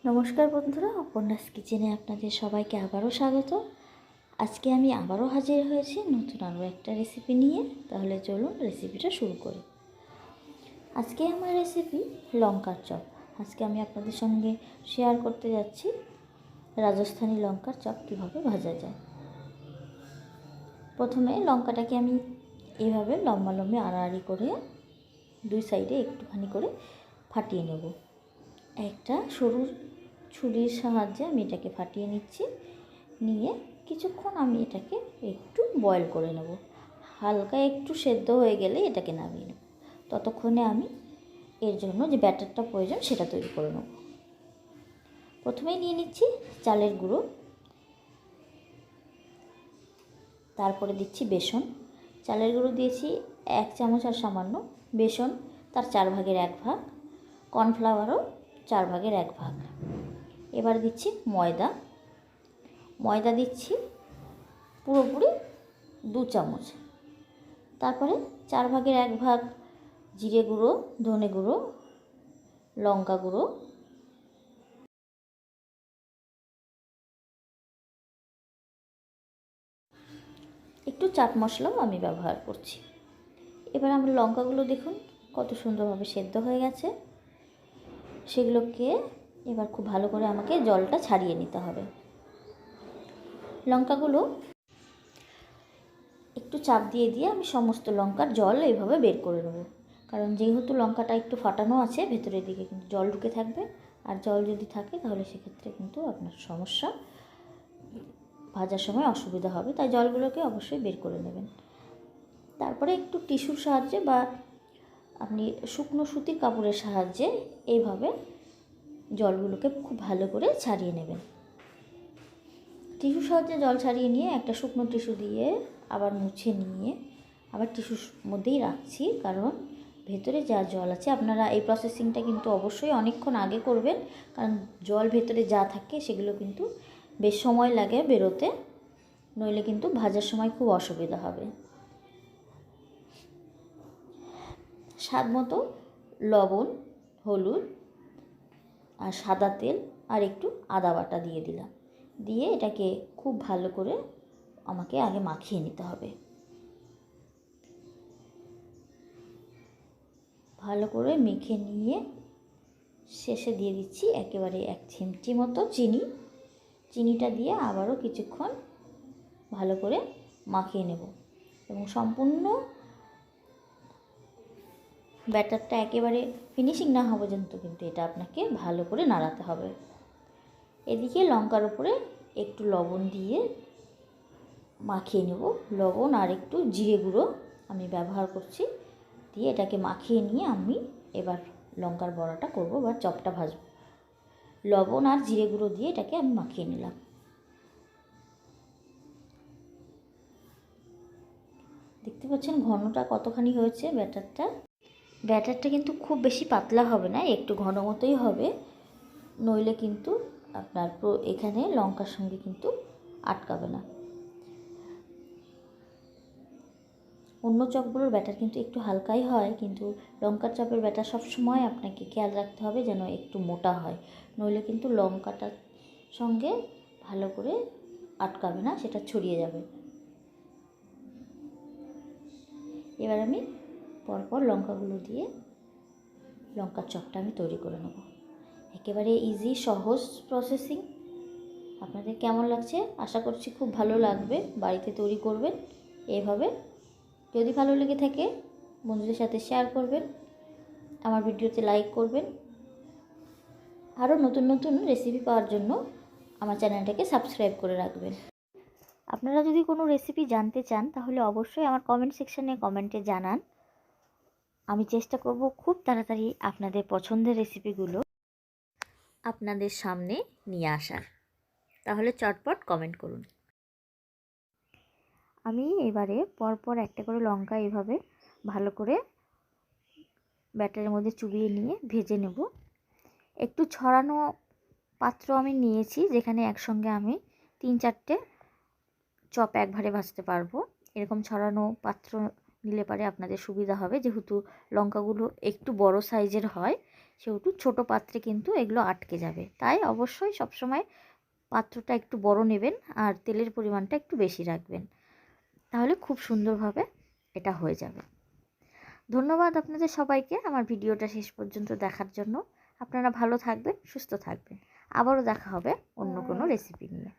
নমস্কার বন্ধুরা, উপন্যাস কিচেনে আপনাদের সবাইকে আবারও স্বাগত। আজকে আমি আবারও হাজির হয়েছি নতুন আরও একটা রেসিপি নিয়ে। তাহলে চলুন রেসিপিটা শুরু করি। আজকে আমার রেসিপি লঙ্কার চপ। আজকে আমি আপনাদের সঙ্গে শেয়ার করতে যাচ্ছি রাজস্থানি লঙ্কার চপ কীভাবে ভাজা যায়। প্রথমে লঙ্কাটাকে আমি এইভাবে লম্বা লম্বি আড়াআড়ি করে দুই সাইডে একটুখানি করে ফাটিয়ে নেব। একটা সরু ছুরির সাহায্যে আমি এটাকে ফাটিয়ে নিচ্ছি। নিয়ে কিছুক্ষণ আমি এটাকে একটু বয়েল করে নেব। হালকা একটু সেদ্ধ হয়ে গেলে এটাকে নামিয়ে নেব। ততক্ষণে আমি এর জন্য যে ব্যাটারটা প্রয়োজন সেটা তৈরি করে নেব। প্রথমেই নিয়ে নিচ্ছি চালের গুঁড়ো, তারপরে দিচ্ছি বেসন। চালের গুঁড়ো দিয়েছি 1 চামচ আর সামান্য, বেসন তার 4 ভাগের 1 ভাগ, কর্নফ্লাওয়ারও 4 ভাগের 1 ভাগ। এবার দিচ্ছি ময়দা দিচ্ছি পুরোপুরি 2 চামচ। তারপরে 4 ভাগের 1 ভাগ জিরে গুঁড়ো, ধনে গুঁড়ো, লঙ্কা গুঁড়ো, একটু চাট মশলাও আমি ব্যবহার করছি। এবার আমরা লঙ্কাগুলো দেখুন কত সুন্দরভাবে সেদ্ধ হয়ে গেছে। সেগুলোকে এবার খুব ভালো করে আমাকে জলটা ছাড়িয়ে নিতে হবে। লঙ্কাগুলো একটু চাপ দিয়ে আমি সমস্ত লঙ্কার জল এইভাবে বের করে নেব। কারণ যেহেতু লঙ্কাটা একটু ফাটানো আছে, ভেতরের দিকে কিন্তু জল ঢুকে থাকবে। আর জল যদি থাকে তাহলে সেক্ষেত্রে কিন্তু আপনার সমস্যা, ভাজার সময় অসুবিধা হবে। তাই জলগুলোকে অবশ্যই বের করে নেবেন। তারপরে একটু টিস্যুর সাহায্যে বা আপনি শুকনো সুতির কাপড়ের সাহায্যে এইভাবে জলগুলোকে খুব ভালো করে ছাড়িয়ে নেবেন। টিস্যুর সাহায্যে জল ছাড়িয়ে নিয়ে একটা শুকনো টিস্যু দিয়ে আবার মুছে নিয়ে আবার টিস্যুর মধ্যেই রাখছি। কারণ ভেতরে যা জল আছে, আপনারা এই প্রসেসিংটা কিন্তু অবশ্যই অনেকক্ষণ আগে করবেন। কারণ জল ভেতরে যা থাকে সেগুলো কিন্তু বেশ সময় লাগে বেরোতে, নইলে কিন্তু ভাজার সময় খুব অসুবিধা হবে। স্বাদ মতো লবণ, হলুদ আর সাদা তেল আর একটু আদা বাটা দিয়ে দিলাম। দিয়ে এটাকে খুব ভালো করে আমাকে আগে মাখিয়ে নিতে হবে। ভালো করে মেখে নিয়ে শেষে দিয়ে দিচ্ছি একেবারে 1 চিমটি মতো চিনিটা দিয়ে আবারও কিছুক্ষণ ভালো করে মাখিয়ে নেব। এবং সম্পূর্ণ ব্যাটারটা একেবারে ফিনিশিং না হওয়া পর্যন্ত কিন্তু এটা আপনাকে ভালো করে নাড়াতে হবে। এদিকে লঙ্কার উপরে একটু লবণ দিয়ে মাখিয়ে নেব। লবণ আর একটু জিরে গুঁড়ো আমি ব্যবহার করছি। দিয়ে এটাকে মাখিয়ে নিয়ে আমি এবার লঙ্কার বড়াটা করব বা চপটা ভাজবো। লবণ আর জিরে গুঁড়ো দিয়ে এটাকে আমি মাখিয়ে নিলাম। দেখতে পাচ্ছেন ঘনটা কতখানি হয়েছে ব্যাটারটা কিন্তু খুব বেশি পাতলা হবে না, একটু ঘন মতোই হবে। নইলে কিন্তু আপনার এখানে লঙ্কার সঙ্গে কিন্তু আটকাবে না। অন্য চপগুলোর ব্যাটার কিন্তু একটু হালকাই হয়, কিন্তু লঙ্কার চপের ব্যাটার সবসময় আপনাকে খেয়াল রাখতে হবে যেন একটু মোটা হয়। নইলে কিন্তু লঙ্কাটার সঙ্গে ভালো করে আটকাবে না, সেটা ছড়িয়ে যাবে। এবার আমি পরপর লঙ্কাগুলো দিয়ে লঙ্কার চপটা আমি তৈরি করে নেব। একেবারে ইজি, সহজ প্রসেসিং। আপনাদের কেমন লাগছে আশা করছি খুব ভালো লাগবে। বাড়িতে তৈরি করবেন এভাবে। যদি ভালো লেগে থাকে বন্ধুদের সাথে শেয়ার করবেন, আমার ভিডিওতে লাইক করবেন। আরও নতুন নতুন রেসিপি পাওয়ার জন্য আমার চ্যানেলটাকে সাবস্ক্রাইব করে রাখবেন। আপনারা যদি কোনো রেসিপি জানতে চান তাহলে অবশ্যই আমার কমেন্ট সেকশানে কমেন্টে জানান। আমি চেষ্টা করব খুব তাড়াতাড়ি আপনাদের পছন্দের রেসিপিগুলো আপনাদের সামনে নিয়ে আসার। তাহলে চটপট কমেন্ট করুন। আমি এবারে পরপর একটা করে লঙ্কা এভাবে ভালো করে ব্যাটারের মধ্যে চুবিয়ে নিয়ে ভেজে নেব। একটু ছড়ানো পাত্র আমি নিয়েছি, যেখানে একসঙ্গে আমি 3-4টে চপ একবারে ভাজতে পারবো। এরকম ছড়ানো পাত্র নিলে পারে আপনাদের সুবিধা হবে, যেহেতু লঙ্কাগুলো একটু বড় সাইজের হয় সেহেতু ছোটো পাত্রে কিন্তু এগুলো আটকে যাবে। তাই অবশ্যই সবসময় পাত্রটা একটু বড় নেবেন আর তেলের পরিমাণটা একটু বেশি রাখবেন, তাহলে খুব সুন্দরভাবে এটা হয়ে যাবে। ধন্যবাদ আপনাদের সবাইকে আমার ভিডিওটা শেষ পর্যন্ত দেখার জন্য। আপনারা ভালো থাকবেন, সুস্থ থাকবেন। আবারও দেখা হবে অন্য কোনো রেসিপি নিয়ে।